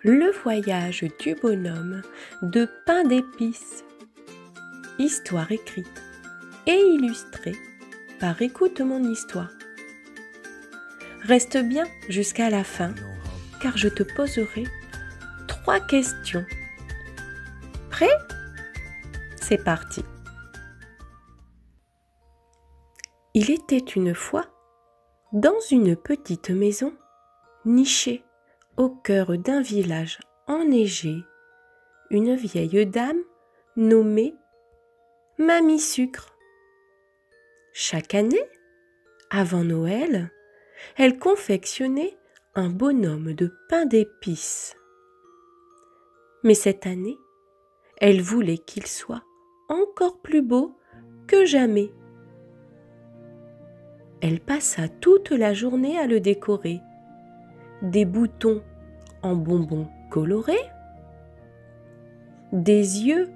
Le voyage du bonhomme de pain d'épices. Histoire écrite et illustrée par Écoute mon histoire. Reste bien jusqu'à la fin, car je te poserai 3 questions. Prêt? C'est parti. Il était une fois, dans une petite maison, nichée au cœur d'un village enneigé, une vieille dame nommée Mamie Sucre. Chaque année, avant Noël, elle confectionnait un bonhomme de pain d'épices. Mais cette année, elle voulait qu'il soit encore plus beau que jamais. Elle passa toute la journée à le décorer. Des boutons en bonbons colorés, des yeux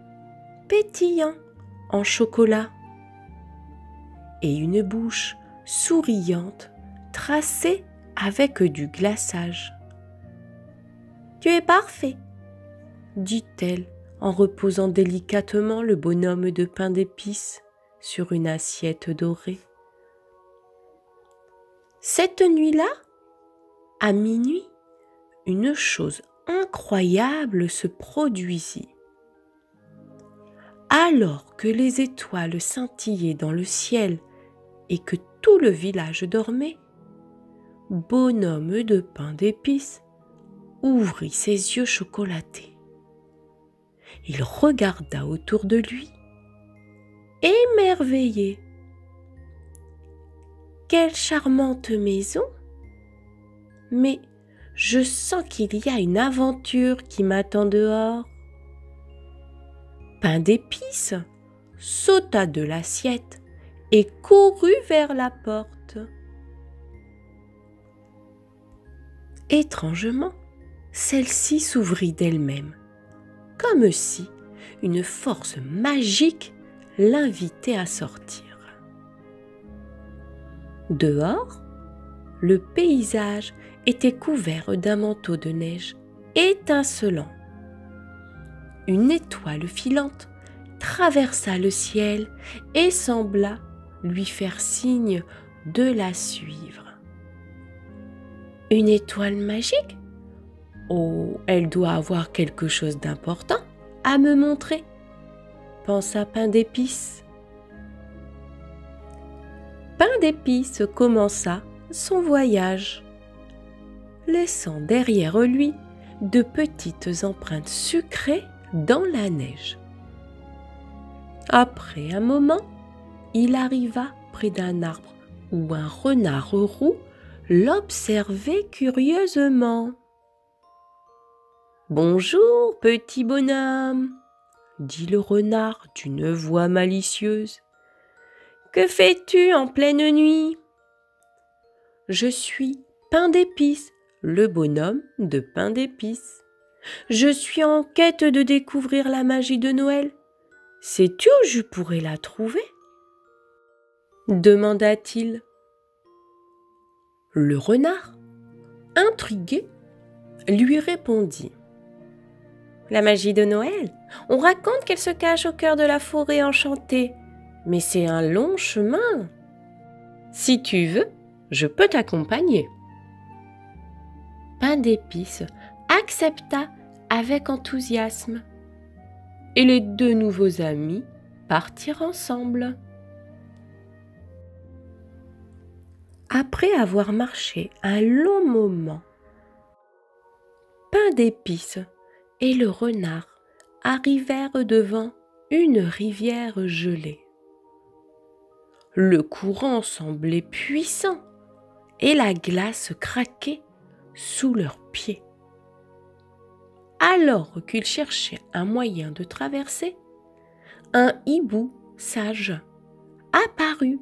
pétillants en chocolat et une bouche souriante tracée avec du glaçage. « Tu es parfait !» dit-elle en reposant délicatement le bonhomme de pain d'épices sur une assiette dorée. Cette nuit-là, à minuit, une chose incroyable se produisit. Alors que les étoiles scintillaient dans le ciel et que tout le village dormait, bonhomme de pain d'épices ouvrit ses yeux chocolatés. Il regarda autour de lui, émerveillé. Quelle charmante maison! Mais je sens qu'il y a une aventure qui m'attend dehors. Pain d'épices sauta de l'assiette et courut vers la porte. Étrangement, celle-ci s'ouvrit d'elle-même, comme si une force magique l'invitait à sortir. Dehors, le paysage était couvert d'un manteau de neige étincelant. Une étoile filante traversa le ciel et sembla lui faire signe de la suivre. Une étoile magique? Oh, elle doit avoir quelque chose d'important à me montrer, pensa Pain d'épices. Pain d'épices commença son voyage, laissant derrière lui de petites empreintes sucrées dans la neige. Après un moment, il arriva près d'un arbre où un renard roux l'observait curieusement. « Bonjour, petit bonhomme !» dit le renard d'une voix malicieuse. « Que fais-tu en pleine nuit ?»« Je suis Pain d'épices, le bonhomme de pain d'épices. Je suis en quête de découvrir la magie de Noël. Sais-tu où je pourrais la trouver ?» demanda-t-il. Le renard, intrigué, lui répondit. « La magie de Noël, on raconte qu'elle se cache au cœur de la forêt enchantée, mais c'est un long chemin. Si tu veux, je peux t'accompagner. » Pain d'épices accepta avec enthousiasme, et les 2 nouveaux amis partirent ensemble. Après avoir marché un long moment, Pain d'épices et le renard arrivèrent devant une rivière gelée. Le courant semblait puissant et la glace craquait sous leurs pieds. Alors qu'ils cherchaient un moyen de traverser, un hibou sage apparut,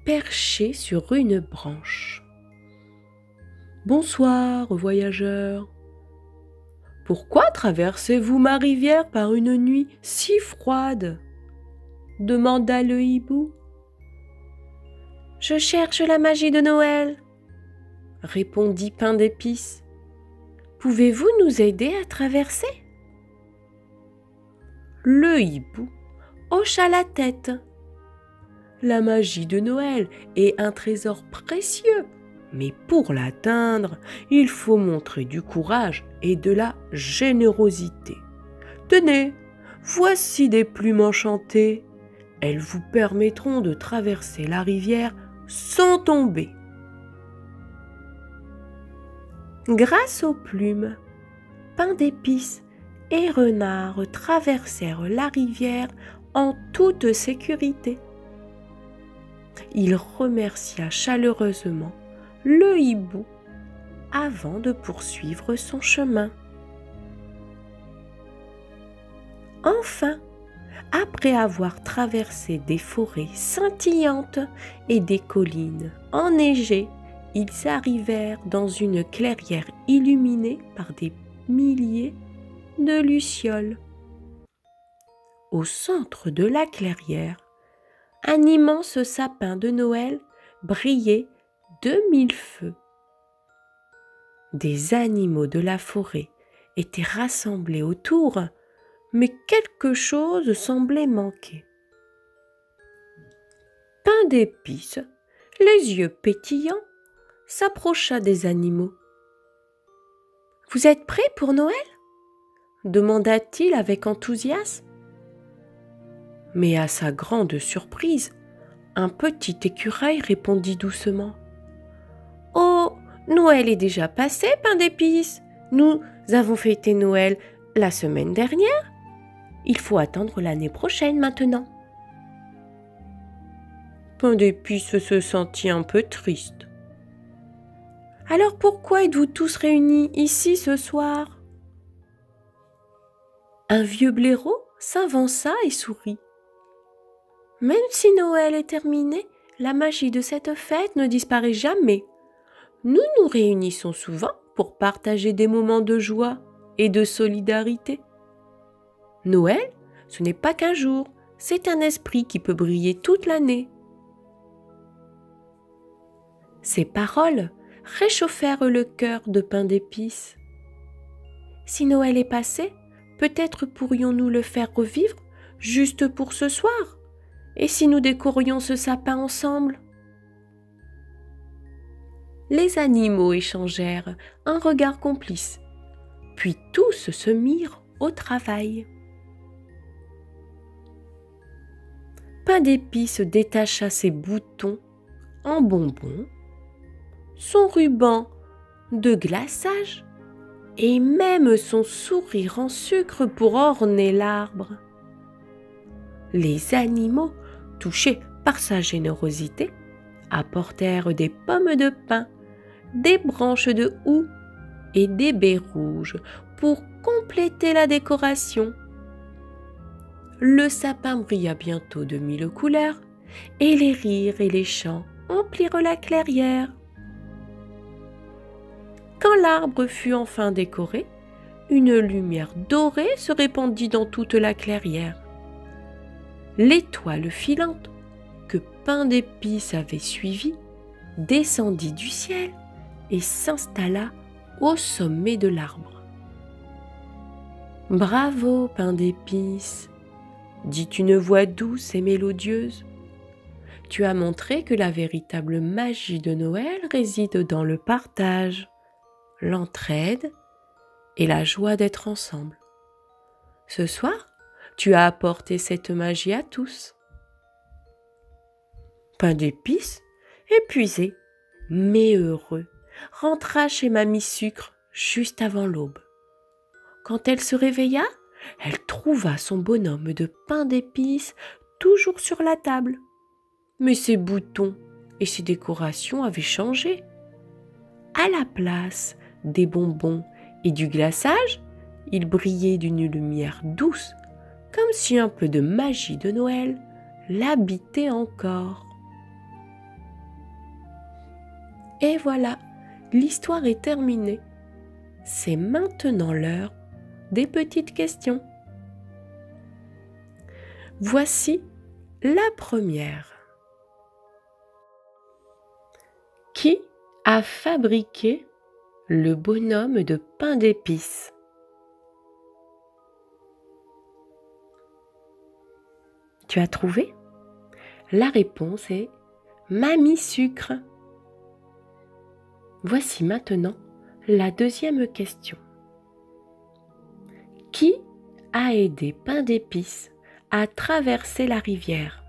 perché sur une branche. « Bonsoir, voyageurs. Pourquoi traversez-vous ma rivière par une nuit si froide ?» demanda le hibou. « Je cherche la magie de Noël, » répondit Pain d'épices. « Pouvez-vous nous aider à traverser? Le hibou hocha la tête. La magie de Noël est un trésor précieux, mais pour l'atteindre, il faut montrer du courage et de la générosité. Tenez, voici des plumes enchantées. Elles vous permettront de traverser la rivière sans tomber. Grâce aux plumes, Pain d'Épice et Renard traversèrent la rivière en toute sécurité. Il remercia chaleureusement le hibou avant de poursuivre son chemin. Enfin, après avoir traversé des forêts scintillantes et des collines enneigées, ils arrivèrent dans une clairière illuminée par des milliers de lucioles. Au centre de la clairière, un immense sapin de Noël brillait de mille feux. Des animaux de la forêt étaient rassemblés autour, mais quelque chose semblait manquer. Pain d'Épice, les yeux pétillants, s'approcha des animaux. « Vous êtes prêts pour Noël ?» demanda-t-il avec enthousiasme. Mais à sa grande surprise, un petit écureuil répondit doucement. « Oh, Noël est déjà passé, Pain d'Épice. Nous avons fêté Noël la semaine dernière. Il faut attendre l'année prochaine maintenant. » Pain d'Épice se sentit un peu triste. « Alors pourquoi êtes-vous tous réunis ici ce soir ?» Un vieux blaireau s'avança et sourit. « Même si Noël est terminé, la magie de cette fête ne disparaît jamais. Nous nous réunissons souvent pour partager des moments de joie et de solidarité. Noël, ce n'est pas qu'un jour, c'est un esprit qui peut briller toute l'année. » Ces paroles réchauffèrent le cœur de Pain d'Épice. Si Noël est passé, peut-être pourrions-nous le faire revivre juste pour ce soir, et si nous décorions ce sapin ensemble? Les animaux échangèrent un regard complice, puis tous se mirent au travail. Pain d'Épice détacha ses boutons en bonbons, son ruban de glaçage et même son sourire en sucre pour orner l'arbre. Les animaux, touchés par sa générosité, apportèrent des pommes de pin, des branches de houx et des baies rouges pour compléter la décoration. Le sapin brilla bientôt de mille couleurs et les rires et les chants emplirent la clairière. Quand l'arbre fut enfin décoré, une lumière dorée se répandit dans toute la clairière. L'étoile filante que Pain d'Épice avait suivie descendit du ciel et s'installa au sommet de l'arbre. « Bravo, Pain d'Épice !» dit une voix douce et mélodieuse. « Tu as montré que la véritable magie de Noël réside dans le partage, l'entraide et la joie d'être ensemble. Ce soir, tu as apporté cette magie à tous. » Pain d'Épice, épuisé, mais heureux, rentra chez Mamie Sucre juste avant l'aube. Quand elle se réveilla, elle trouva son bonhomme de pain d'épices toujours sur la table. Mais ses boutons et ses décorations avaient changé. À la place des bonbons et du glaçage, il brillait d'une lumière douce, comme si un peu de magie de Noël l'habitait encore. Et voilà, l'histoire est terminée. C'est maintenant l'heure des petites questions. Voici la première. Qui a fabriqué le bonhomme de pain d'épices? Tu as trouvé? La réponse est Mamie Sucre. Voici maintenant la deuxième question. Qui a aidé Pain d'épices à traverser la rivière?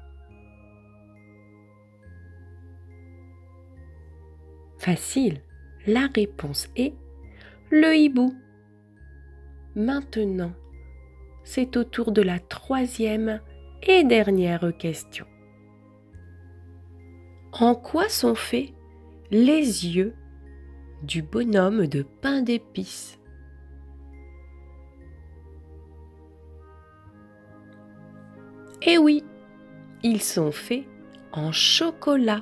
Facile, la réponse est le hibou. Maintenant, c'est au tour de la troisième et dernière question. En quoi sont faits les yeux du bonhomme de pain d'épices? Eh oui, ils sont faits en chocolat.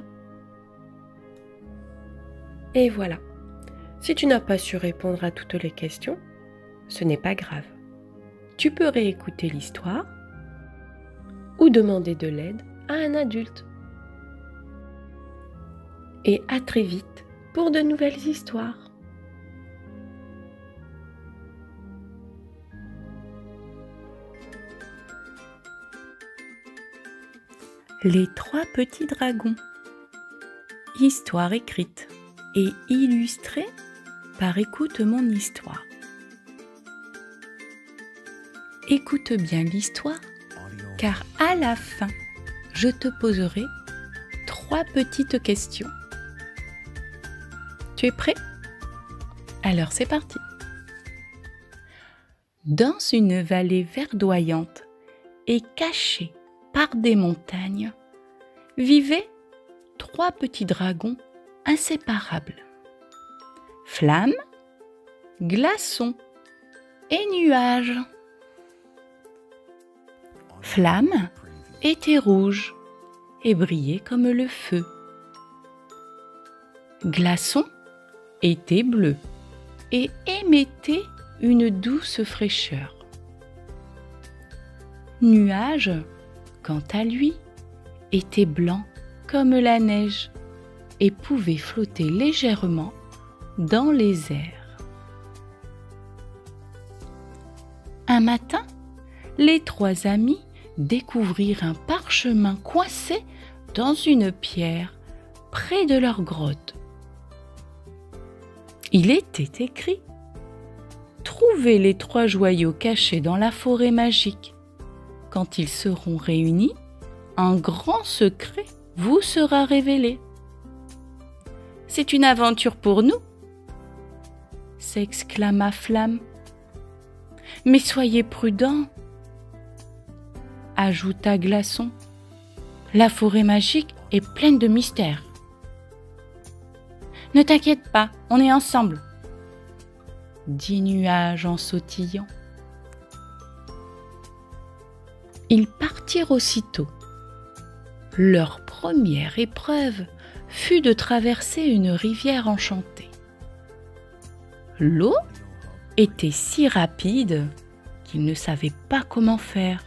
Et voilà, si tu n'as pas su répondre à toutes les questions, ce n'est pas grave. Tu peux réécouter l'histoire ou demander de l'aide à un adulte. Et à très vite pour de nouvelles histoires. Les trois petits dragons. Histoire écrite et illustrée par Écoute mon histoire. Écoute bien l'histoire, car à la fin, je te poserai 3 petites questions. Tu es prêt? Alors c'est parti. Dans une vallée verdoyante et cachée par des montagnes, vivaient 3 petits dragons inséparables. Flamme, Glaçon et Nuage. Flamme était rouge et brillait comme le feu. Glaçon était bleu et émettait une douce fraîcheur. Nuage, quant à lui, était blanc comme la neige et pouvait flotter légèrement dans les airs. Un matin, les 3 amis découvrirent un parchemin coincé dans une pierre près de leur grotte. Il était écrit « Trouvez les 3 joyaux cachés dans la forêt magique. Quand ils seront réunis, un grand secret vous sera révélé. » « C'est une aventure pour nous !» s'exclama Flamme. « Mais soyez prudents !» ajouta Glaçon. « La forêt magique est pleine de mystères. »« Ne t'inquiète pas, on est ensemble !» dit Nuage en sautillant. Ils partirent aussitôt. Leur première épreuve fut de traverser une rivière enchantée. L'eau était si rapide qu'ils ne savaient pas comment faire.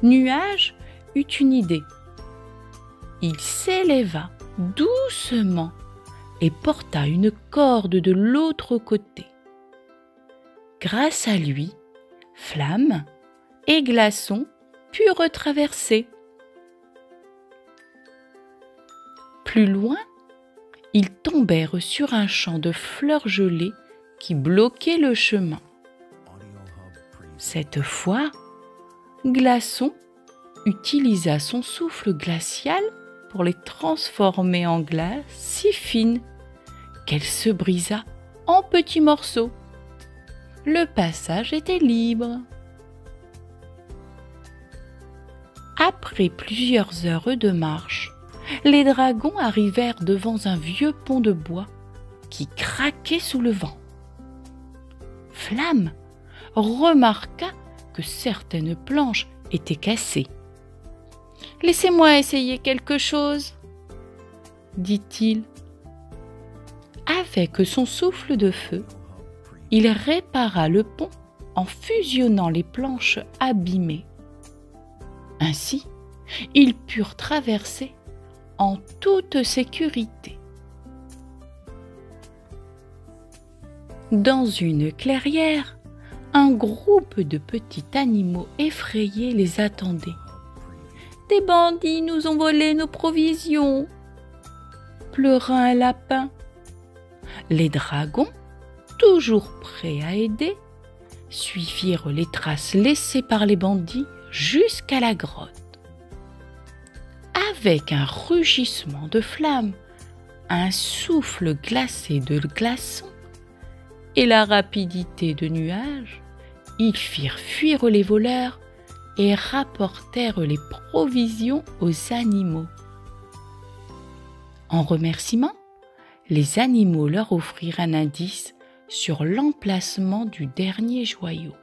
Nuage eut une idée. Il s'éleva doucement et porta une corde de l'autre côté. Grâce à lui, Flamme et Glaçon purent traverser. Plus loin, ils tombèrent sur un champ de fleurs gelées qui bloquait le chemin. Cette fois, Glaçon utilisa son souffle glacial pour les transformer en glace si fine qu'elle se brisa en petits morceaux. Le passage était libre. Après plusieurs heures de marche, les dragons arrivèrent devant un vieux pont de bois qui craquait sous le vent. Flamme remarqua que certaines planches étaient cassées. « Laissez-moi essayer quelque chose, » dit-il. Avec son souffle de feu, il répara le pont en fusionnant les planches abîmées. Ainsi, ils purent traverser en toute sécurité. Dans une clairière, un groupe de petits animaux effrayés les attendait. « Des bandits nous ont volé nos provisions !» pleura un lapin. Les dragons, toujours prêts à aider, suivirent les traces laissées par les bandits jusqu'à la grotte. Avec un rugissement de flammes, un souffle glacé de glaçons et la rapidité de nuages, ils firent fuir les voleurs et rapportèrent les provisions aux animaux. En remerciement, les animaux leur offrirent un indice sur l'emplacement du dernier joyau.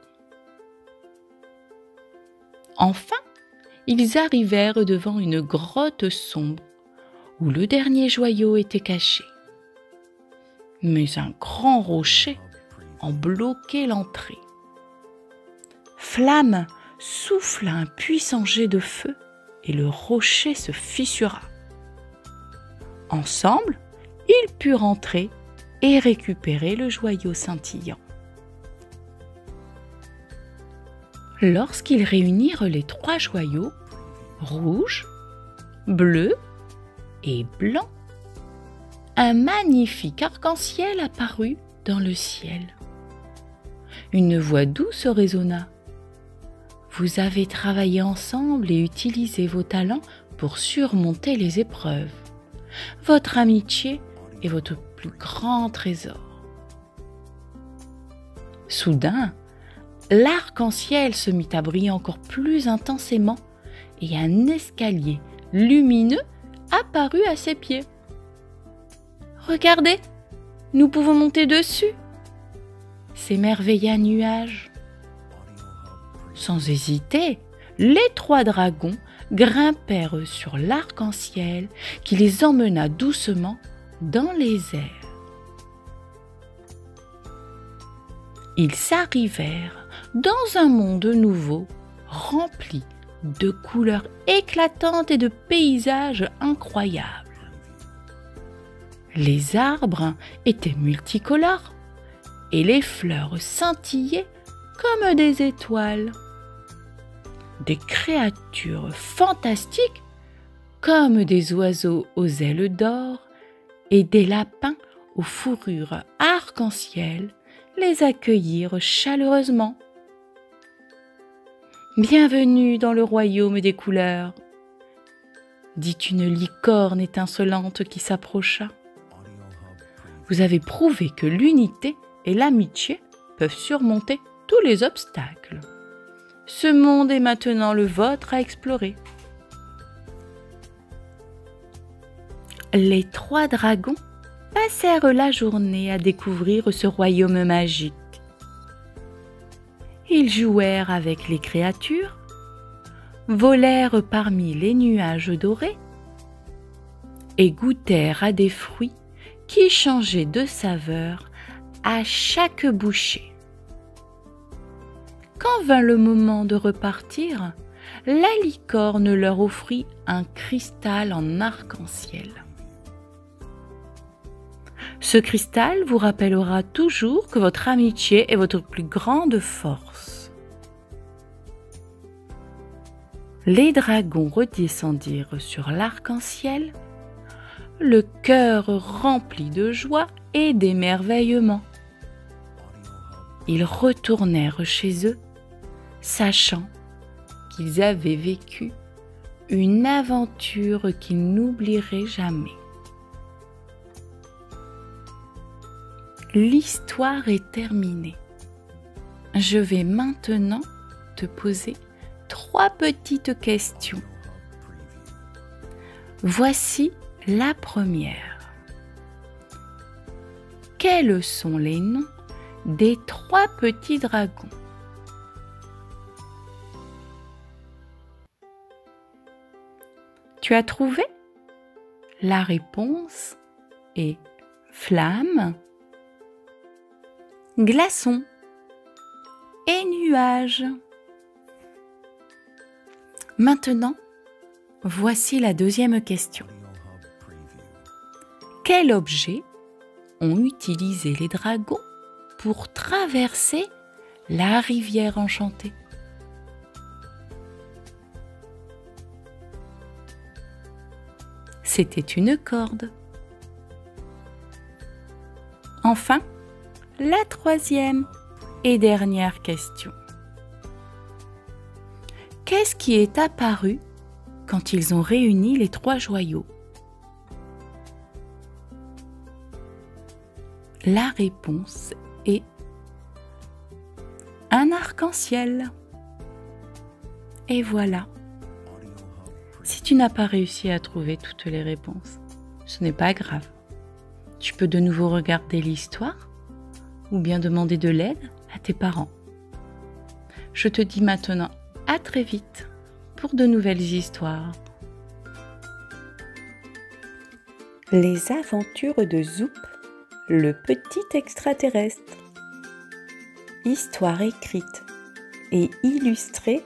Enfin, ils arrivèrent devant une grotte sombre où le dernier joyau était caché. Mais un grand rocher en bloquait l'entrée. Flamme souffla un puissant jet de feu et le rocher se fissura. Ensemble, ils purent entrer et récupérer le joyau scintillant. Lorsqu'ils réunirent les 3 joyaux, rouge, bleu et blanc, un magnifique arc-en-ciel apparut dans le ciel. Une voix douce résonna. « Vous avez travaillé ensemble et utilisé vos talents pour surmonter les épreuves. Votre amitié est votre plus grand trésor. » Soudain, l'arc-en-ciel se mit à briller encore plus intensément et un escalier lumineux apparut à ses pieds. « Regardez, nous pouvons monter dessus !» s'émerveilla Nuage. Sans hésiter, les 3 dragons grimpèrent sur l'arc-en-ciel qui les emmena doucement dans les airs. Ils s'arrivèrent dans un monde nouveau, rempli de couleurs éclatantes et de paysages incroyables. Les arbres étaient multicolores et les fleurs scintillaient comme des étoiles. Des créatures fantastiques comme des oiseaux aux ailes d'or et des lapins aux fourrures arc-en-ciel les accueillirent chaleureusement. « Bienvenue dans le royaume des couleurs !» dit une licorne étincelante qui s'approcha. « Vous avez prouvé que l'unité et l'amitié peuvent surmonter tous les obstacles. Ce monde est maintenant le vôtre à explorer. » Les 3 dragons passèrent la journée à découvrir ce royaume magique. Ils jouèrent avec les créatures, volèrent parmi les nuages dorés et goûtèrent à des fruits qui changeaient de saveur à chaque bouchée. Quand vint le moment de repartir, la licorne leur offrit un cristal en arc-en-ciel. Ce cristal vous rappellera toujours que votre amitié est votre plus grande force. Les dragons redescendirent sur l'arc-en-ciel, le cœur rempli de joie et d'émerveillement. Ils retournèrent chez eux, sachant qu'ils avaient vécu une aventure qu'ils n'oublieraient jamais. L'histoire est terminée. Je vais maintenant te poser 3 petites questions. Voici la première. Quels sont les noms des 3 petits dragons? Tu as trouvé? La réponse est flamme, glaçon et nuage. Maintenant, voici la deuxième question. Quel objet ont utilisé les dragons pour traverser la rivière enchantée. C'était une corde. Enfin, la troisième et dernière question. Qu'est-ce qui est apparu quand ils ont réuni les 3 joyaux? La réponse est un arc-en-ciel. Et voilà. Si tu n'as pas réussi à trouver toutes les réponses, ce n'est pas grave. Tu peux de nouveau regarder l'histoire ou bien demander de l'aide à tes parents. Je te dis maintenant à très vite pour de nouvelles histoires. Les aventures de Zoop, le petit extraterrestre. Histoire écrite et illustrée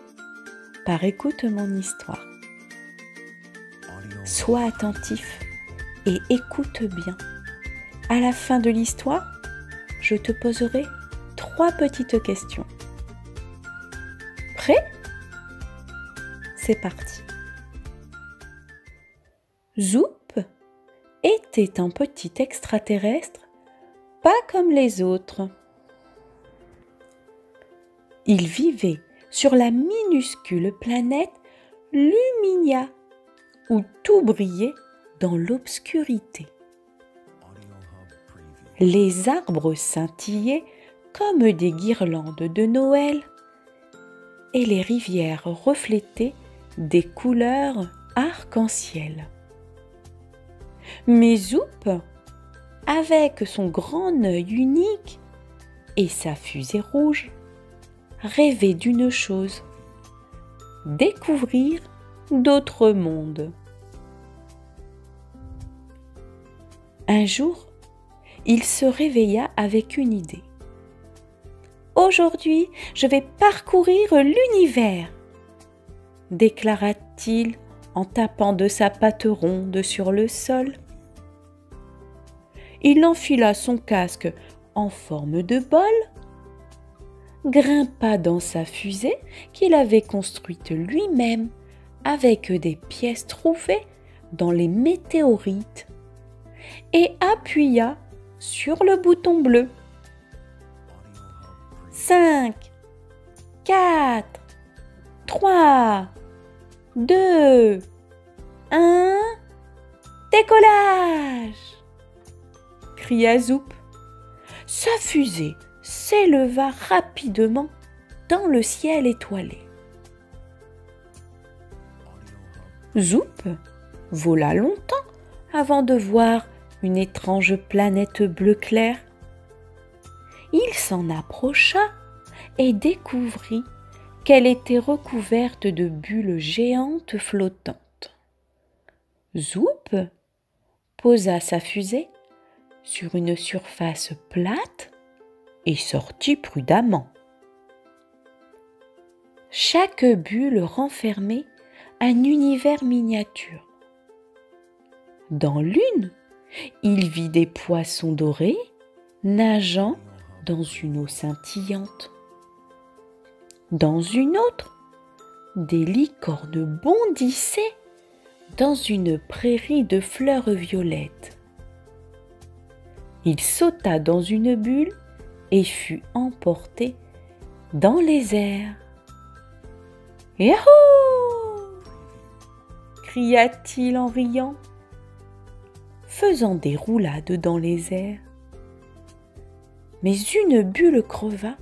par Écoute mon histoire. Sois attentif et écoute bien. À la fin de l'histoire, je te poserai 3 petites questions. Prêt? C'est parti. Zoop était un petit extraterrestre pas comme les autres. Il vivait sur la minuscule planète Luminia, où tout brillait dans l'obscurité. Les arbres scintillaient comme des guirlandes de Noël et les rivières reflétaient des couleurs arc-en-ciel. Mais Zoop, avec son grand œil unique et sa fusée rouge, rêvait d'une chose: découvrir d'autres mondes. Un jour, il se réveilla avec une idée. « Aujourd'hui, je vais parcourir l'univers !» déclara-t-il en tapant de sa patte ronde sur le sol. Il enfila son casque en forme de bol, grimpa dans sa fusée qu'il avait construite lui-même avec des pièces trouvées dans les météorites et appuya sur le bouton bleu. 5, 4, 3, 2, 1, décollage! Cria Zoop. Sa fusée s'éleva rapidement dans le ciel étoilé. Zoop vola longtemps avant de voir une étrange planète bleu clair. Il s'en approcha et découvrit qu'elle était recouverte de bulles géantes flottantes. Zoop posa sa fusée sur une surface plate et sortit prudemment. Chaque bulle renfermait un univers miniature. Dans l'une, il vit des poissons dorés nageant dans une eau scintillante. Dans une autre, des licornes bondissaient dans une prairie de fleurs violettes. Il sauta dans une bulle et fut emporté dans les airs. « Yahoo !» cria-t-il en riant, faisant des roulades dans les airs. Mais une bulle creva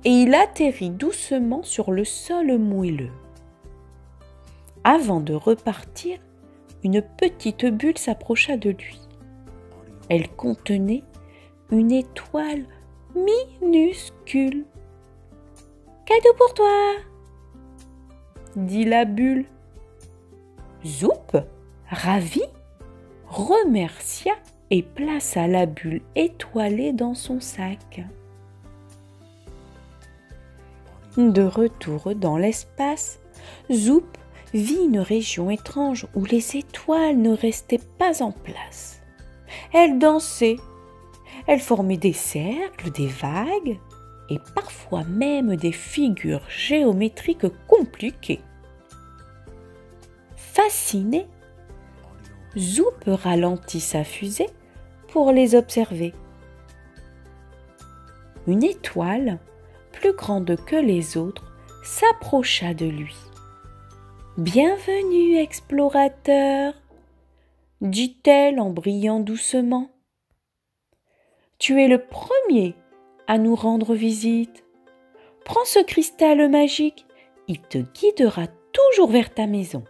et il atterrit doucement sur le sol moelleux. Avant de repartir, une petite bulle s'approcha de lui. Elle contenait une étoile minuscule. « Cadeau pour toi !» dit la bulle. Zoop, ravi, remercia et plaça la bulle étoilée dans son sac. De retour dans l'espace, Zoop vit une région étrange où les étoiles ne restaient pas en place. Elles dansaient, Elles formaient des cercles, des vagues et parfois même des figures géométriques compliquées. Fasciné, Zoop ralentit sa fusée pour les observer. Une étoile, plus grande que les autres, s'approcha de lui. « Bienvenue, explorateur !» dit-elle en brillant doucement. « Tu es le premier à nous rendre visite. Prends ce cristal magique, il te guidera toujours vers ta maison. »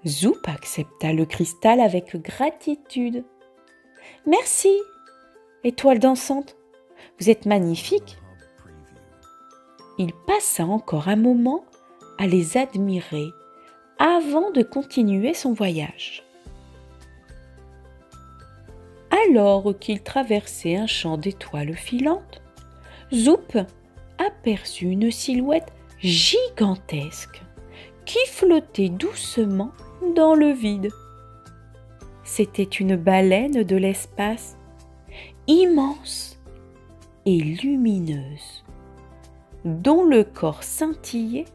Zoop accepta le cristal avec gratitude. « Merci, étoile dansante, vous êtes magnifique. » Il passa encore un moment à les admirer avant de continuer son voyage. Alors qu'il traversait un champ d'étoiles filantes, Zoop aperçut une silhouette gigantesque qui flottait doucement dans le vide. C'était une baleine de l'espace, immense et lumineuse, dont le corps scintillait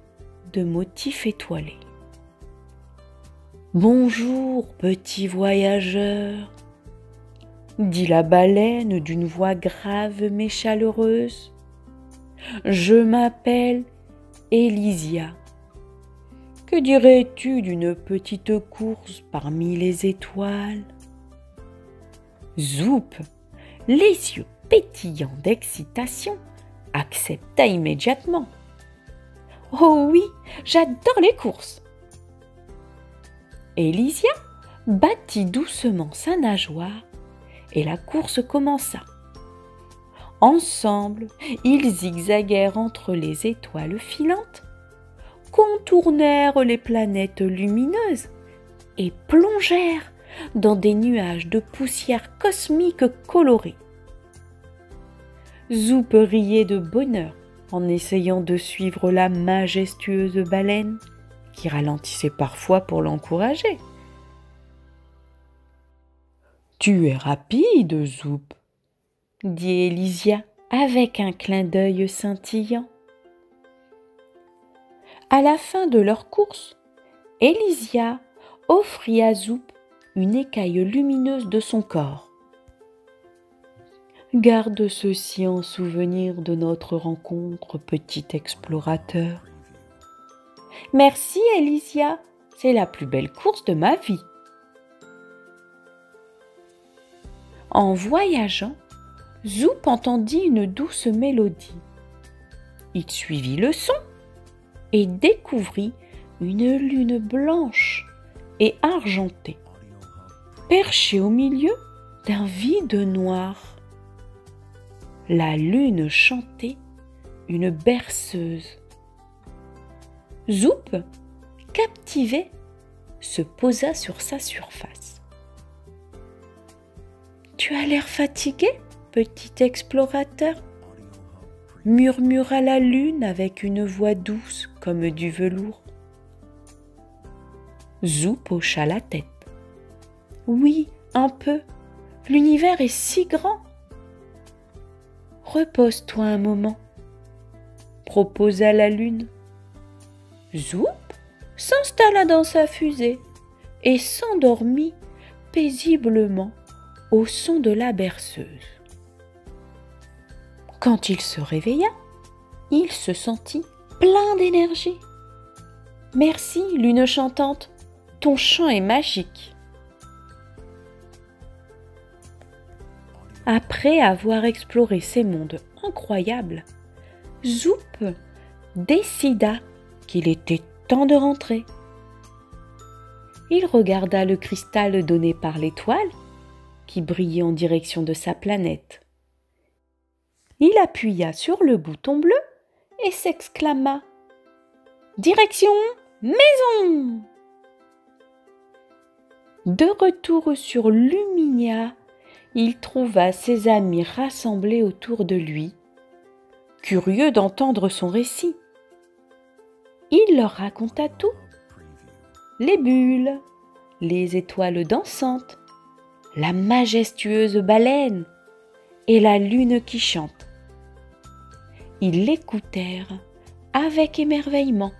de motifs étoilés. « Bonjour, petit voyageur !» dit la baleine d'une voix grave mais chaleureuse. « Je m'appelle Elysia. Que dirais-tu d'une petite course parmi les étoiles ?» Zoop, les yeux pétillants d'excitation, accepta immédiatement. « Oh oui, j'adore les courses !» Elysia battit doucement sa nageoire et la course commença. Ensemble, ils zigzaguèrent entre les étoiles filantes, contournèrent les planètes lumineuses et plongèrent dans des nuages de poussière cosmique colorée. Zoop riait de bonheur en essayant de suivre la majestueuse baleine qui ralentissait parfois pour l'encourager. « Tu es rapide, Zoop, » dit Elysia avec un clin d'œil scintillant. À la fin de leur course, Elysia offrit à Zoop une écaille lumineuse de son corps. « Garde ceci en souvenir de notre rencontre, petit explorateur. »« Merci, Elysia, c'est la plus belle course de ma vie. » En voyageant, Zoop entendit une douce mélodie. Il suivit le son et découvrit une lune blanche et argentée, perchée au milieu d'un vide noir. La lune chantait une berceuse. Zoop, captivé, se posa sur sa surface. « Tu as l'air fatigué, petit explorateur ?» murmura la lune avec une voix douce comme du velours. Zoop hocha la tête. « Oui, un peu. L'univers est si grand. »« Repose-toi un moment, » proposa la lune. Zoop s'installa dans sa fusée et s'endormit paisiblement au son de la berceuse. Quand il se réveilla, il se sentit plein d'énergie. « Merci, lune chantante, ton chant est magique. » Après avoir exploré ces mondes incroyables, Zoop décida qu'il était temps de rentrer. Il regarda le cristal donné par l'étoile qui brillait en direction de sa planète. Il appuya sur le bouton bleu et s'exclama « Direction maison !» De retour sur Luminia, il trouva ses amis rassemblés autour de lui, curieux d'entendre son récit. Il leur raconta tout. Les bulles, les étoiles dansantes, la majestueuse baleine et la lune qui chante. Ils l'écoutèrent avec émerveillement.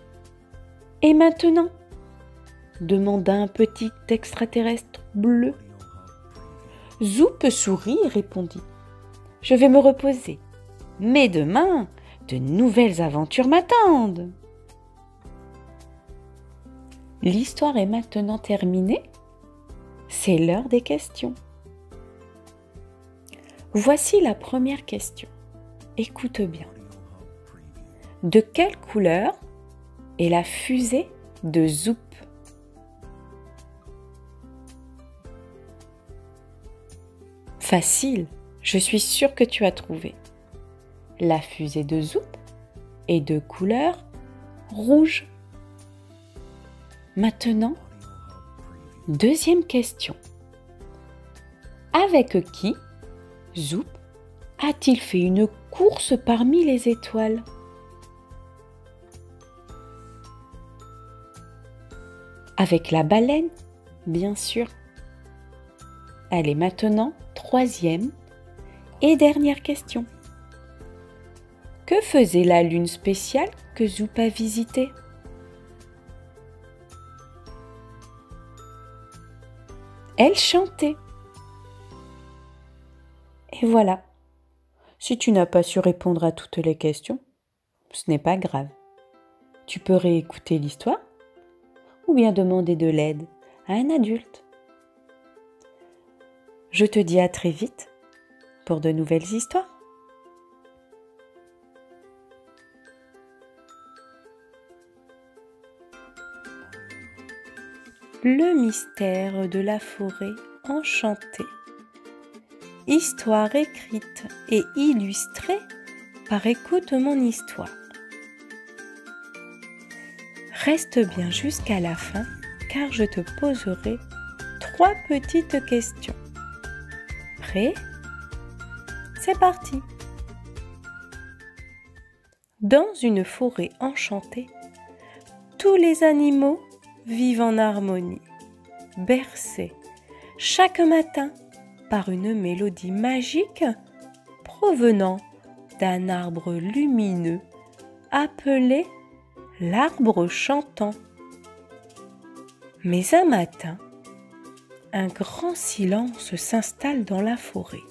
« Et maintenant ?» demanda un petit extraterrestre bleu. Zoup sourit et répondit « Je vais me reposer, mais demain, de nouvelles aventures m'attendent. » L'histoire est maintenant terminée. C'est l'heure des questions. Voici la première question. Écoute bien. De quelle couleur est la fusée de Zoup? Facile, je suis sûre que tu as trouvé. La fusée de Zoup est de couleur rouge. Maintenant, deuxième question. Avec qui Zoup a-t-il fait une course parmi les étoiles? Avec la baleine, bien sûr. Allez, maintenant, troisième et dernière question. Que faisait la lune spéciale que Zoup a visitée? Elle chantait. Et voilà. Si tu n'as pas su répondre à toutes les questions, ce n'est pas grave. Tu peux réécouter l'histoire ou bien demander de l'aide à un adulte. Je te dis à très vite pour de nouvelles histoires. Le mystère de la forêt enchantée. Histoire écrite et illustrée par Écoute mon histoire. Reste bien jusqu'à la fin car je te poserai 3 petites questions. Prêt? C'est parti! Dans une forêt enchantée, tous les animaux vivent en harmonie, bercés chaque matin par une mélodie magique provenant d'un arbre lumineux appelé l'arbre chantant. Mais un matin, un grand silence s'installe dans la forêt.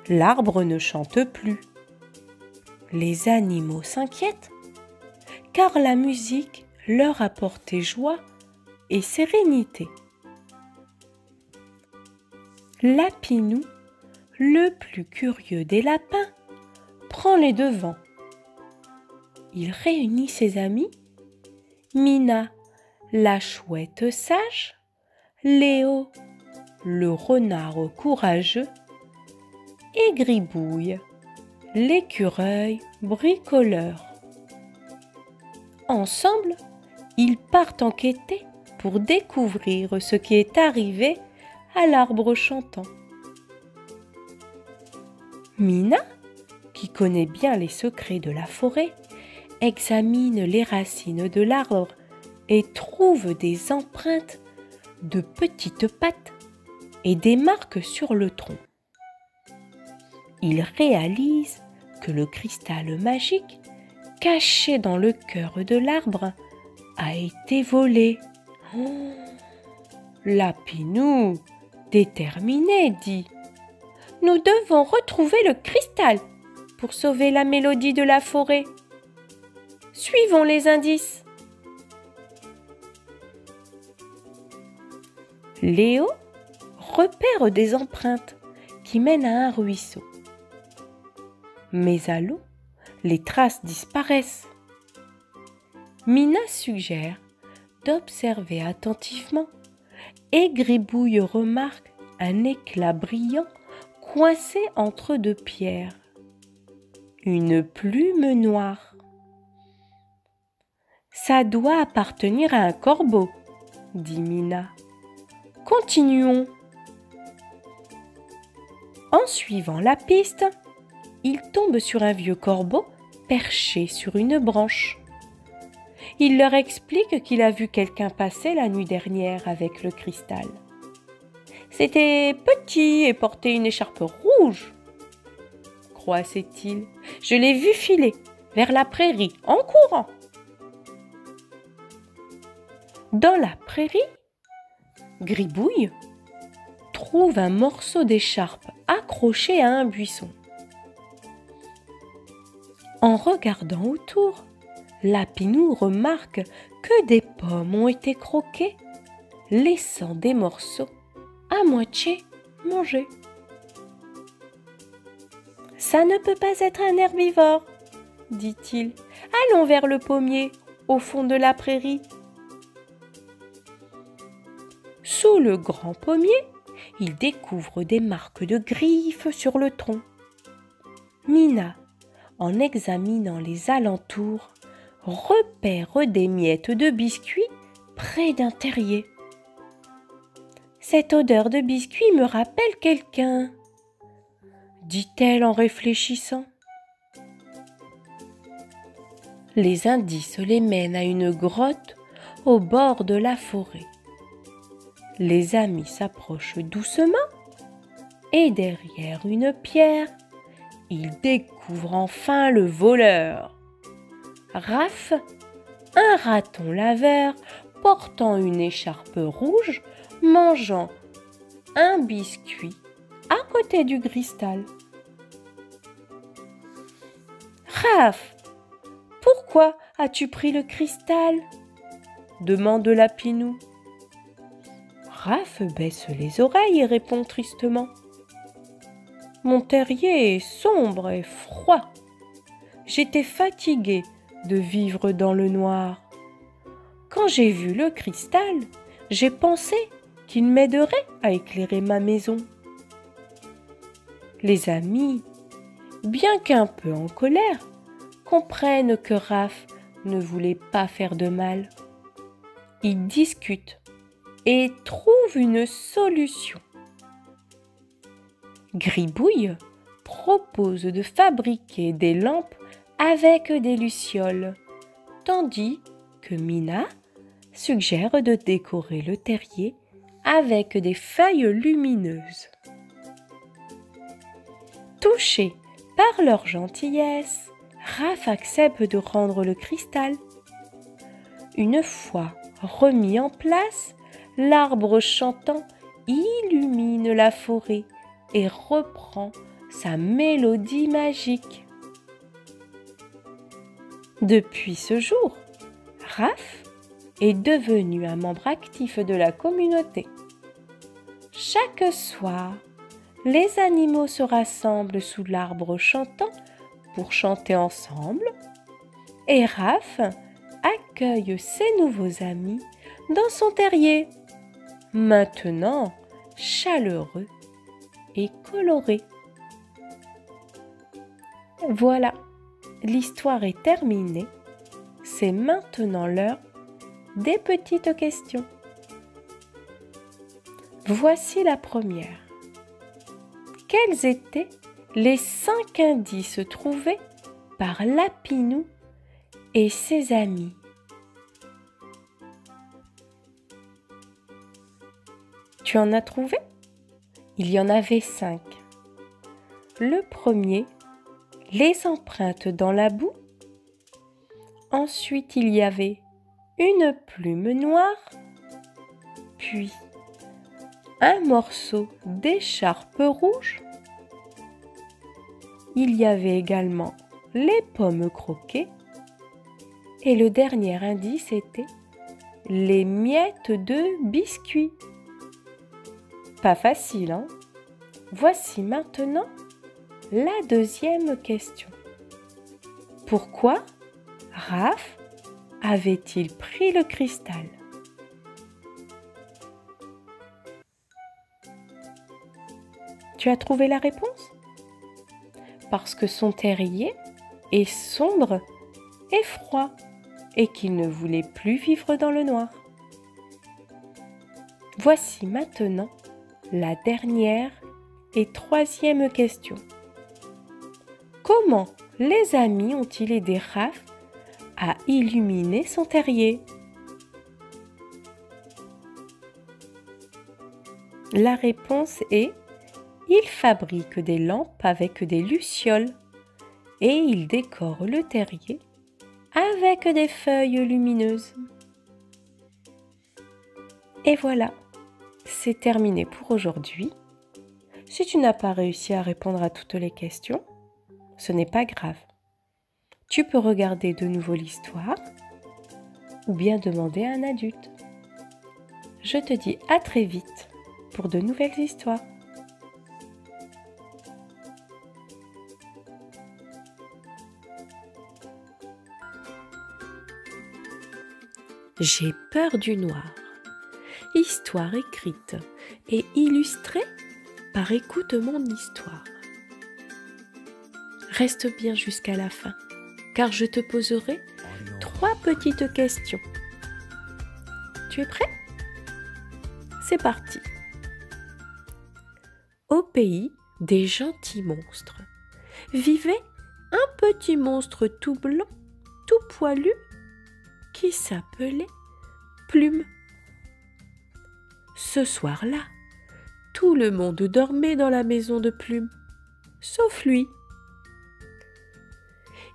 L'arbre ne chante plus. Les animaux s'inquiètent car la musique leur apportait joie et sérénité. Lapinou, le plus curieux des lapins, prend les devants. Il réunit ses amis, Mina, la chouette sage, Léo, le renard courageux, et Gribouille, l'écureuil bricoleur. Ensemble, ils partent enquêter pour découvrir ce qui est arrivé à l'arbre chantant. Mina, qui connaît bien les secrets de la forêt, examine les racines de l'arbre et trouve des empreintes de petites pattes et des marques sur le tronc. Il réalise que le cristal magique caché dans le cœur de l'arbre a été volé. Oh, Lapinou, déterminé, dit « Nous devons retrouver le cristal pour sauver la mélodie de la forêt. Suivons les indices. » Léo repère des empreintes qui mènent à un ruisseau. Mais à l'eau, les traces disparaissent. Mina suggère d'observer attentivement et Gribouille remarque un éclat brillant coincé entre 2 pierres. Une plume noire. « Ça doit appartenir à un corbeau, » dit Mina. « Continuons. » En suivant la piste, il tombe sur un vieux corbeau perché sur une branche. Il leur explique qu'il a vu quelqu'un passer la nuit dernière avec le cristal. C'était petit et portait une écharpe rouge, croissait-il. Je l'ai vu filer vers la prairie en courant. Dans la prairie, Gribouille trouve un morceau d'écharpe accroché à un buisson. En regardant autour, Lapinou remarque que des pommes ont été croquées, laissant des morceaux à moitié mangés. « Ça ne peut pas être un herbivore, dit-il. Allons vers le pommier, au fond de la prairie. » Sous le grand pommier, il découvre des marques de griffes sur le tronc. Mina, en examinant les alentours, repère des miettes de biscuits près d'un terrier. « Cette odeur de biscuits me rappelle quelqu'un, » dit-elle en réfléchissant. Les indices les mènent à une grotte au bord de la forêt. Les amis s'approchent doucement et derrière une pierre, ils découvrent enfin le voleur. Raph, un raton laveur portant une écharpe rouge, mangeant un biscuit à côté du cristal. « Raph, pourquoi as-tu pris le cristal ?» demande Lapinou. Raph baisse les oreilles et répond tristement. « Mon terrier est sombre et froid. J'étais fatigué de vivre dans le noir. Quand j'ai vu le cristal, j'ai pensé qu'il m'aiderait à éclairer ma maison. » Les amis, bien qu'un peu en colère, comprennent que Raph ne voulait pas faire de mal. Ils discutent et trouvent une solution. Gribouille propose de fabriquer des lampes avec des lucioles, tandis que Mina suggère de décorer le terrier avec des feuilles lumineuses. Touché par leur gentillesse, Raph accepte de rendre le cristal. Une fois remis en place, l'arbre chantant illumine la forêt et reprend sa mélodie magique. Depuis ce jour, Raph est devenu un membre actif de la communauté. Chaque soir, les animaux se rassemblent sous l'arbre chantant pour chanter ensemble et Raph accueille ses nouveaux amis dans son terrier, maintenant chaleureux et coloré. Voilà, l'histoire est terminée. C'est maintenant l'heure des petites questions. Voici la première. Quels étaient les 5 indices trouvés par Lapinou et ses amis? Tu en as trouvé? Il y en avait 5. Le premier, les empreintes dans la boue. Ensuite, il y avait une plume noire, puis un morceau d'écharpe rouge. Il y avait également les pommes croquées. Et le dernier indice était les miettes de biscuits. Pas facile, hein? Voici maintenant la deuxième question. Pourquoi Raph avait-il pris le cristal? Tu as trouvé la réponse? Parce que son terrier est sombre et froid et qu'il ne voulait plus vivre dans le noir. Voici maintenant la dernière et troisième question. Comment les amis ont-ils aidé Raph a illuminé son terrier? La réponse est: il fabrique des lampes avec des lucioles et il décore le terrier avec des feuilles lumineuses. Et voilà, c'est terminé pour aujourd'hui. Si tu n'as pas réussi à répondre à toutes les questions, ce n'est pas grave. Tu peux regarder de nouveau l'histoire ou bien demander à un adulte. Je te dis à très vite pour de nouvelles histoires. J'ai peur du noir. Histoire écrite et illustrée par Écoute mon histoire. Reste bien jusqu'à la fin, car je te poserai 3 petites questions. Tu es prêt? C'est parti. Au pays des gentils monstres, vivait un petit monstre tout blanc, tout poilu, qui s'appelait Plume. Ce soir-là, tout le monde dormait dans la maison de Plume, sauf lui.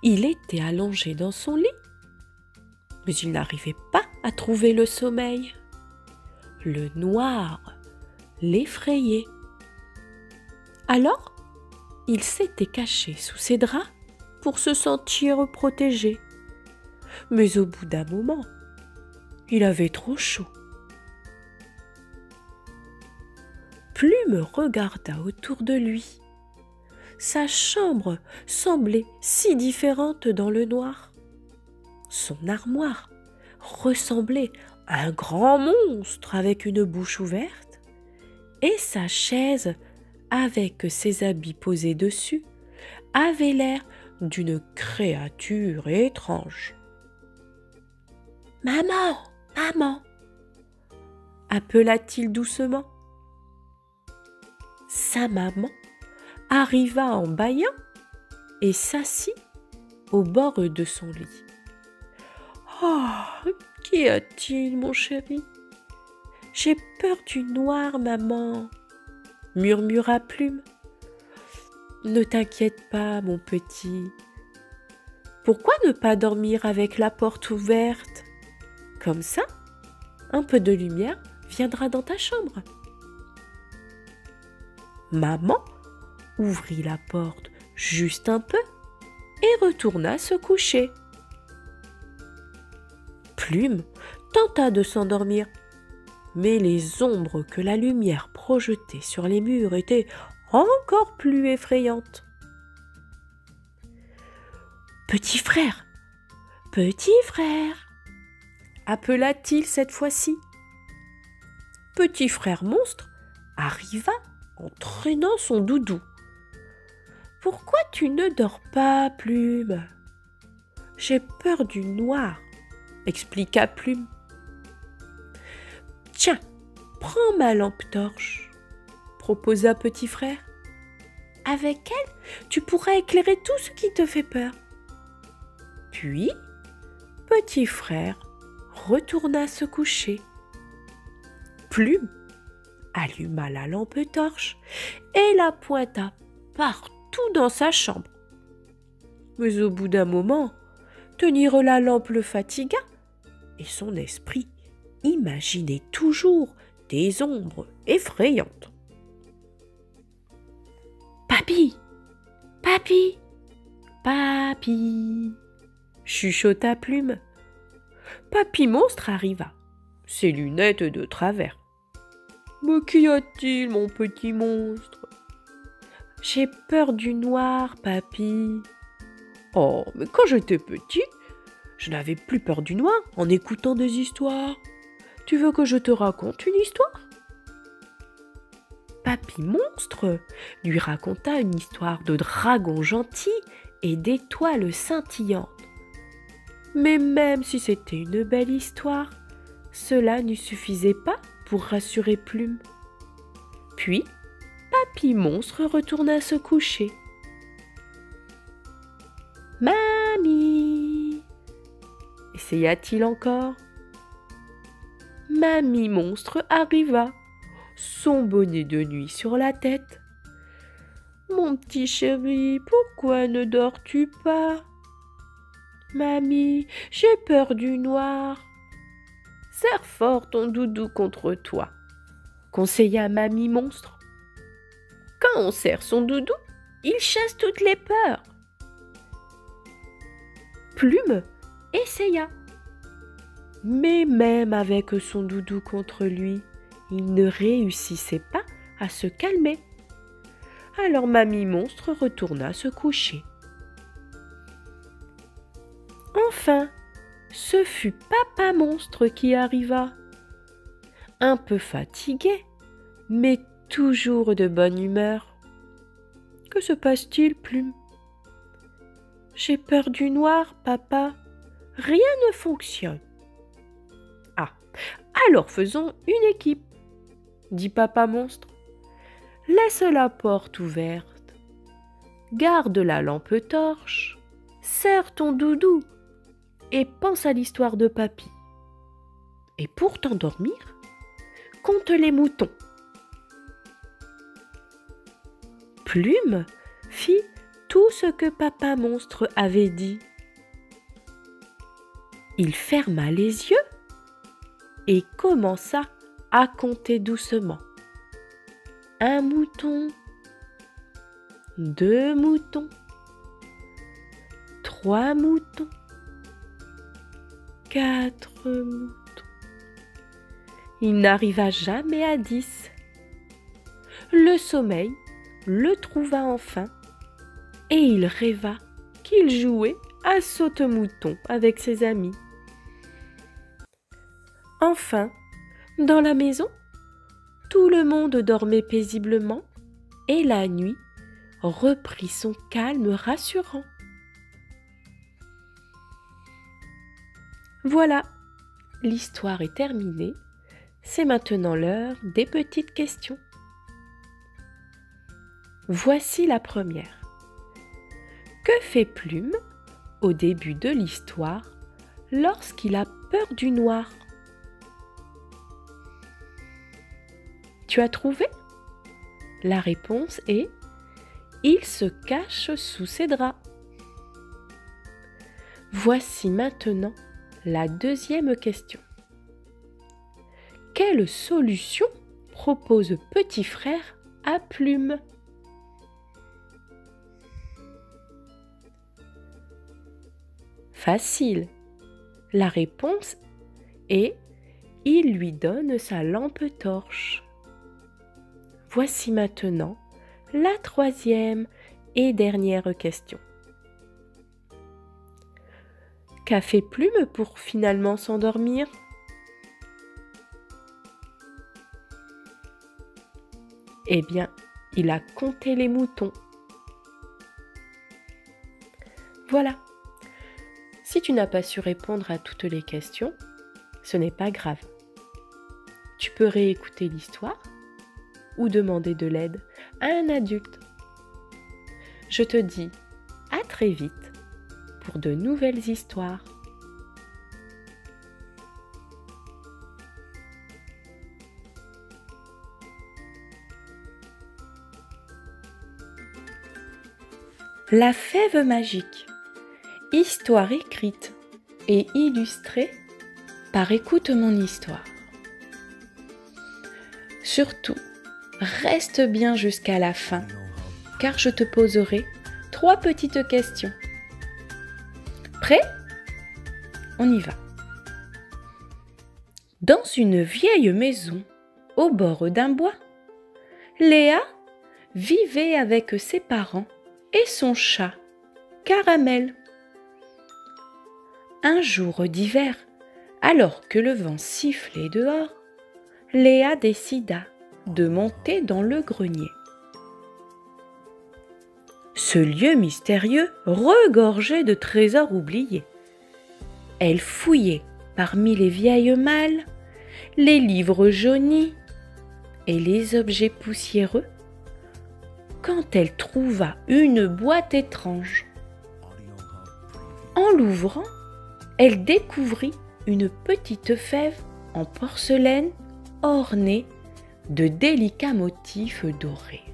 Il était allongé dans son lit, mais il n'arrivait pas à trouver le sommeil. Le noir l'effrayait. Alors, il s'était caché sous ses draps pour se sentir protégé. Mais au bout d'un moment, il avait trop chaud. Plume regarda autour de lui. Sa chambre semblait si différente dans le noir. Son armoire ressemblait à un grand monstre avec une bouche ouverte, et sa chaise, avec ses habits posés dessus, avait l'air d'une créature étrange. « Maman, maman !» appela-t-il doucement. Sa maman arriva en bâillant et s'assit au bord de son lit. « Oh, qu'y a-t-il, mon chéri? J'ai peur du noir, maman, » murmura Plume. « Ne t'inquiète pas, mon petit. Pourquoi ne pas dormir avec la porte ouverte? Comme ça, un peu de lumière viendra dans ta chambre. » Maman ouvrit la porte juste un peu et retourna se coucher. Plume tenta de s'endormir, mais les ombres que la lumière projetait sur les murs étaient encore plus effrayantes. « Petit frère, appela-t-il cette fois-ci. Petit frère monstre arriva en traînant son doudou. « Pourquoi tu ne dors pas, Plume? »« J'ai peur du noir, » expliqua Plume. « Tiens, prends ma lampe torche, » proposa Petit frère. « Avec elle, tu pourras éclairer tout ce qui te fait peur. » Puis, Petit frère retourna se coucher. Plume alluma la lampe torche et la pointa partout dans sa chambre. Mais au bout d'un moment, tenir la lampe le fatigua et son esprit imaginait toujours des ombres effrayantes. « Papy, papy, papy !» chuchota Plume. Papy Monstre arriva, ses lunettes de travers. « Mais qu'y a-t-il, mon petit monstre? »« J'ai peur du noir, papy. »« Oh, mais quand j'étais petit, je n'avais plus peur du noir en écoutant des histoires. Tu veux que je te raconte une histoire ?» Papy Monstre lui raconta une histoire de dragons gentils et d'étoiles scintillantes. Mais même si c'était une belle histoire, cela ne suffisait pas pour rassurer Plume. Puis, Papy Monstre retourna se coucher. « Mamie, essaya-t-il encore. Mamie Monstre arriva, son bonnet de nuit sur la tête. « Mon petit chéri, pourquoi ne dors-tu pas ? » « Mamie, j'ai peur du noir. »« Serre fort ton doudou contre toi, » conseilla Mamie Monstre. « Quand on serre son doudou, il chasse toutes les peurs. » Plume essaya. Mais même avec son doudou contre lui, il ne réussissait pas à se calmer. Alors Mamie Monstre retourna se coucher. Enfin, ce fut Papa Monstre qui arriva. Un peu fatigué, mais toujours de bonne humeur. « Que se passe-t-il, Plume ? » ?»« J'ai peur du noir, papa. Rien ne fonctionne. »« Ah, alors faisons une équipe, » dit Papa Monstre. « Laisse la porte ouverte. Garde la lampe torche. Serre ton doudou et pense à l'histoire de Papy. Et pour t'endormir, compte les moutons. » Plume fit tout ce que Papa Monstre avait dit. Il ferma les yeux et commença à compter doucement. 1 mouton, 2 moutons, 3 moutons, 4 moutons. Il n'arriva jamais à 10. Le sommeil le trouva enfin et il rêva qu'il jouait à saute-mouton avec ses amis. Enfin, dans la maison, tout le monde dormait paisiblement et la nuit reprit son calme rassurant. Voilà, l'histoire est terminée. C'est maintenant l'heure des petites questions. Voici la première. Que fait Plume au début de l'histoire lorsqu'il a peur du noir? Tu as trouvé? La réponse est « Il se cache sous ses draps ». Voici maintenant la deuxième question. Quelle solution propose Petit Frère à Plume? Facile. La réponse est « Il lui donne sa lampe torche ». Voici maintenant la troisième et dernière question. Qu'a fait Plume pour finalement s'endormir? Eh bien, il a compté les moutons. Voilà. Si tu n'as pas su répondre à toutes les questions, ce n'est pas grave. Tu peux réécouter l'histoire ou demander de l'aide à un adulte. Je te dis à très vite pour de nouvelles histoires. La fève magique. Histoire écrite et illustrée par Écoute mon histoire. Surtout, reste bien jusqu'à la fin, car je te poserai 3 petites questions. Prêt? On y va. Dans une vieille maison, au bord d'un bois, Léa vivait avec ses parents et son chat, Caramel. Un jour d'hiver, alors que le vent sifflait dehors, Léa décida de monter dans le grenier. Ce lieu mystérieux regorgeait de trésors oubliés. Elle fouillait parmi les vieilles malles, les livres jaunis et les objets poussiéreux, quand elle trouva une boîte étrange. En l'ouvrant, elle découvrit une petite fève en porcelaine ornée de délicats motifs dorés.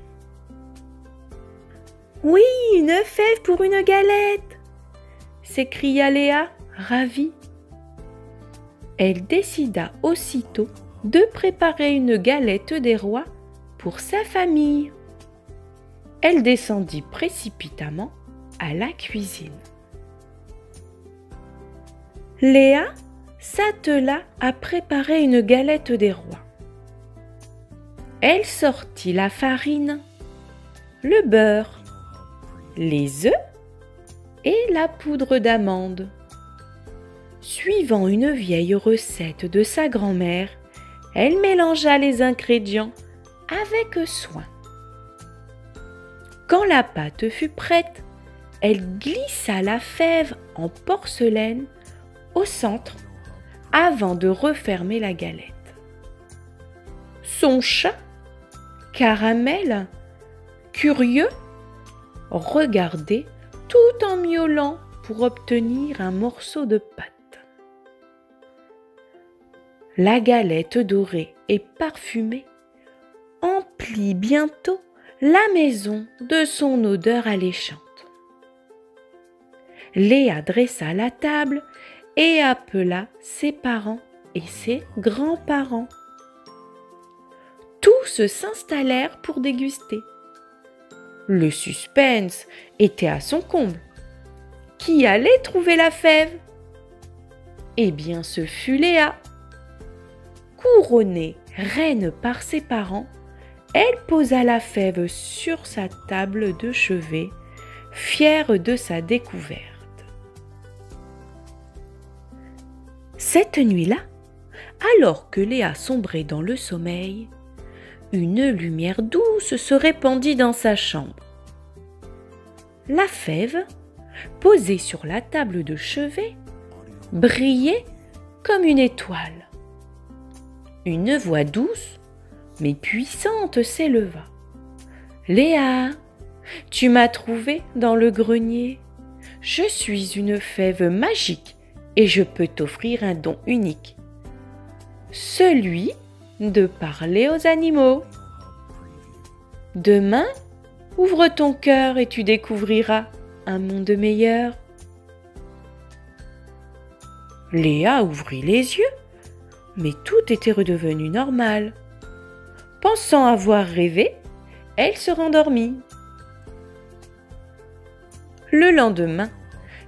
« Oui, une fève pour une galette !» s'écria Léa, ravie. Elle décida aussitôt de préparer une galette des rois pour sa famille. Elle descendit précipitamment à la cuisine. Léa s'attela à préparer une galette des rois. Elle sortit la farine, le beurre, les œufs et la poudre d'amande. Suivant une vieille recette de sa grand-mère, elle mélangea les ingrédients avec soin. Quand la pâte fut prête, elle glissa la fève en porcelaine au centre avant de refermer la galette. Son chat, Caramel, curieux, regardait tout en miaulant pour obtenir un morceau de pâte. La galette dorée et parfumée emplit bientôt la maison de son odeur alléchante. Léa dressa la table et appela ses parents et ses grands-parents. Tous s'installèrent pour déguster. Le suspense était à son comble. Qui allait trouver la fève? Eh bien, ce fut Léa. Couronnée reine par ses parents, elle posa la fève sur sa table de chevet, fière de sa découverte. Cette nuit-là, alors que Léa sombrait dans le sommeil, une lumière douce se répandit dans sa chambre. La fève, posée sur la table de chevet, brillait comme une étoile. Une voix douce, mais puissante, s'éleva. « Léa, tu m'as trouvée dans le grenier. Je suis une fève magique et je peux t'offrir un don unique. Celui de parler aux animaux. Demain, ouvre ton cœur et tu découvriras un monde meilleur. » Léa ouvrit les yeux, mais tout était redevenu normal. Pensant avoir rêvé, elle se rendormit. Le lendemain,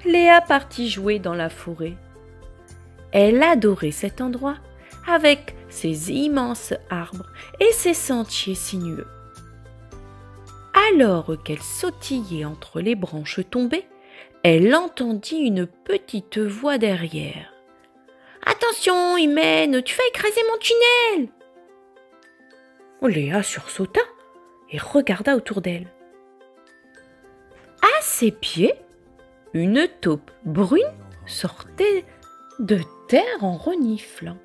Léa partit jouer dans la forêt. Elle adorait cet endroit avec ses immenses arbres et ses sentiers sinueux. Alors qu'elle sautillait entre les branches tombées, elle entendit une petite voix derrière. « Attention, Hymen, tu vas écraser mon tunnel !» Léa sursauta et regarda autour d'elle. À ses pieds, une taupe brune sortait de terre en reniflant.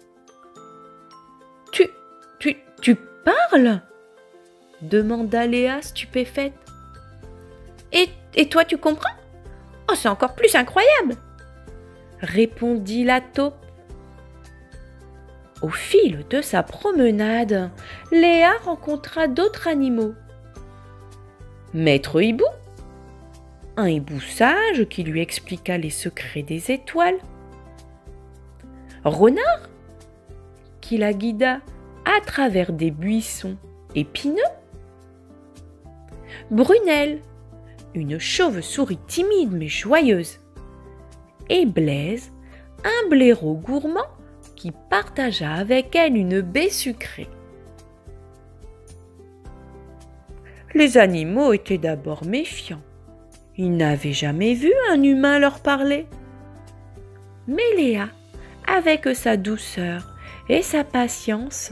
Tu parles ?» demanda Léa stupéfaite. Et toi, tu comprends? Oh, c'est encore plus incroyable !» répondit la taupe. Au fil de sa promenade, Léa rencontra d'autres animaux. Maître Hibou, un hibou sage qui lui expliqua les secrets des étoiles. Renard, qui la guida à travers des buissons épineux. Brunelle, une chauve-souris timide mais joyeuse. Et Blaise, un blaireau gourmand qui partagea avec elle une baie sucrée. Les animaux étaient d'abord méfiants. Ils n'avaient jamais vu un humain leur parler. Mais Léa, avec sa douceur et sa patience,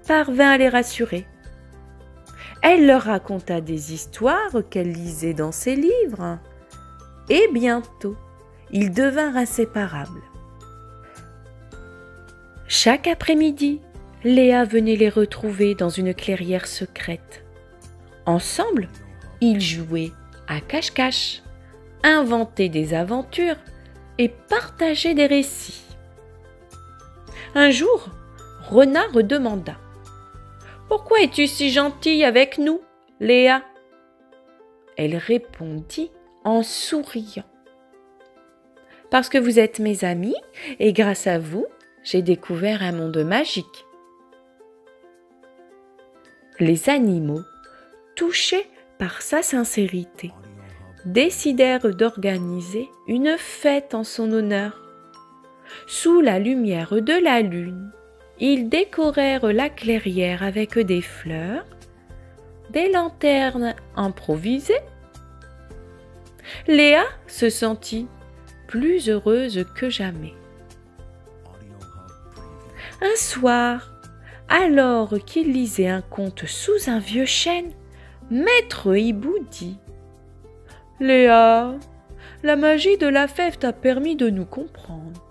parvint à les rassurer. Elle leur raconta des histoires qu'elle lisait dans ses livres. Et bientôt, ils devinrent inséparables. Chaque après-midi, Léa venait les retrouver dans une clairière secrète. Ensemble, ils jouaient à cache-cache, inventaient des aventures et partager des récits. Un jour, Renard demanda « Pourquoi es-tu si gentille avec nous, Léa ?» Elle répondit en souriant « Parce que vous êtes mes amis et grâce à vous, j'ai découvert un monde magique. » Les animaux, touchés par sa sincérité, décidèrent d'organiser une fête en son honneur. Sous la lumière de la lune, ils décorèrent la clairière avec des fleurs, des lanternes improvisées. Léa se sentit plus heureuse que jamais. Un soir, alors qu'il lisait un conte sous un vieux chêne, Maître Hibou dit « Léa, la magie de la fève t'a permis de nous comprendre.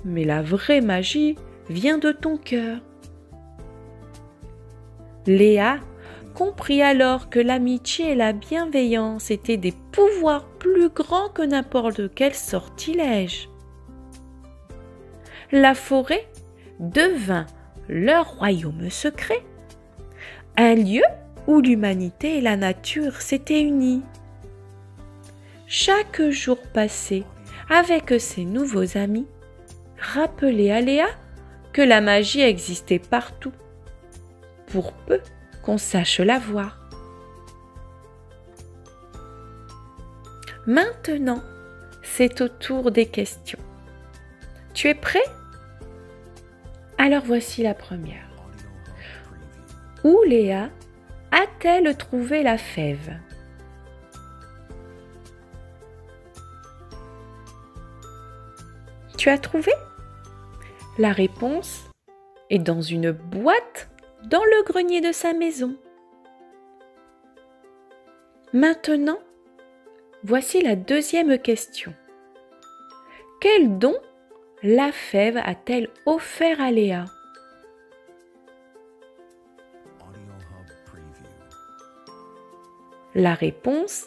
Mais la vraie magie vient de ton cœur. » Léa comprit alors que l'amitié et la bienveillance étaient des pouvoirs plus grands que n'importe quel sortilège. La forêt devint leur royaume secret, un lieu où l'humanité et la nature s'étaient unies. Chaque jour passé avec ses nouveaux amis rappelait à Léa que la magie existait partout, pour peu qu'on sache la voir. Maintenant, c'est au tour des questions. Tu es prêt? Alors voici la première. Où Léa a-t-elle trouvé la fève? Tu as trouvé? La réponse est dans une boîte dans le grenier de sa maison. Maintenant, voici la deuxième question. Quel don la fève a-t-elle offert à Léa? La réponse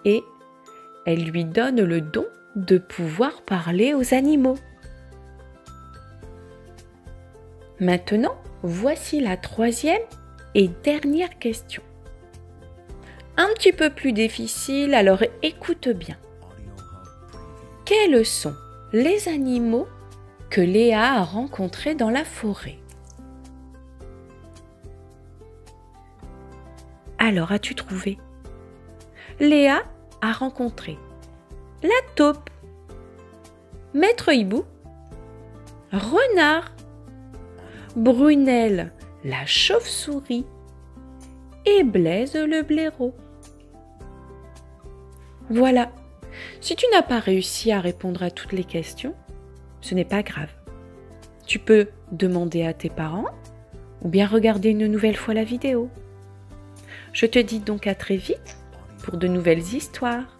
est « Elle lui donne le don de pouvoir parler aux animaux. » Maintenant, voici la troisième et dernière question. Un petit peu plus difficile, alors écoute bien. Quels sont les animaux que Léa a rencontrés dans la forêt? Alors, as-tu trouvé? Léa a rencontré la taupe, Maître Hibou, Renard, Brunelle, la chauve-souris et Blaise le blaireau. Voilà, si tu n'as pas réussi à répondre à toutes les questions, ce n'est pas grave. Tu peux demander à tes parents ou bien regarder une nouvelle fois la vidéo. Je te dis donc à très vite pour de nouvelles histoires.